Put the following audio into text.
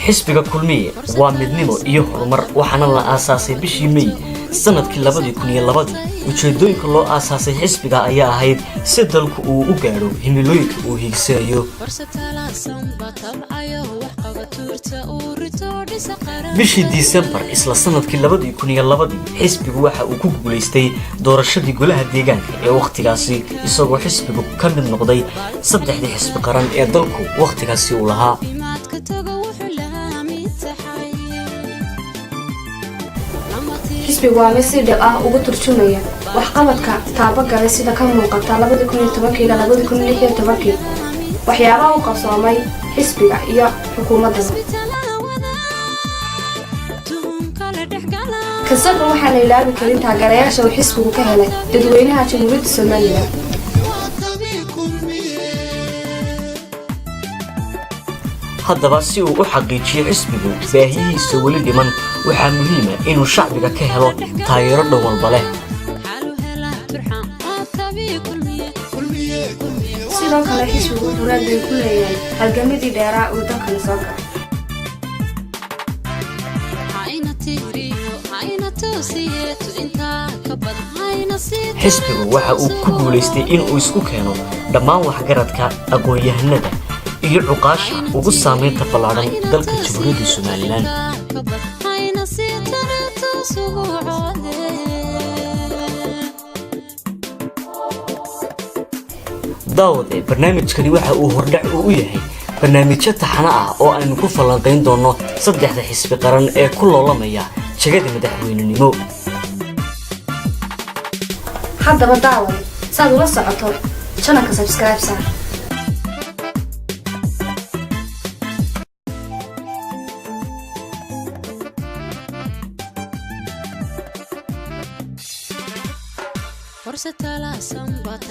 xisbiga kulmiye waa midnimo iyo horumar waxaana la aasaasay bishii May sanadkii 2002 ujeedooyinka loo aasaasay xisbiga ayaa ahayd si dalku uu u gaaro himilooyinka uu hiigsayo bishii December isla sanadkii 2002 xisbigu waxa uu ku guuleystay doorashadii golaha deegaanka ee waqtigaasi isagoo xisbigu ka mid noqday saddexdii xisbi qaran ee dalku waqtigaasi uu lahaa xisbigu waa mid ugu turjumaya waxqabadka taabagale sida ka muuqata 2010 ilaa 2016 waxyaabaha uu qabsoomay xisbiga iyo xukuumadda kasoo waxaa la ilaawi karin taageerayaasha uu xisbigu ka helay dadweynaha Jamhuuriyadda Soomaaliya haddaba si uu u xaqiijiyo xisbigu baahiyihiisa wali dhiman waxaa muhiim ah inuu shacbiga ka helo taageero dhan walba leh sidoo kale xisbigu wuxuu raadin ku leeyahay halgamadii dheeraa uu dalka soo galay xisbigu waxa uu ku guuleystay in uu isku keeno dhammaan waxgaradka aqoon-yahanada iyo cuqaasha ugu saameynta ballaaran dalka Jamhuuriyadda Soomaaliland daawade barnaamijkani waxa uu hordhac u yahay barnaamijyo taxane ah oo aynu ku falanqayn doono saddexda xisbi qaran ee ku loolamaya jagada madaxweynenimo haddaba daawade saad ula socoto channelka subscribe saar فرصة لا سنبات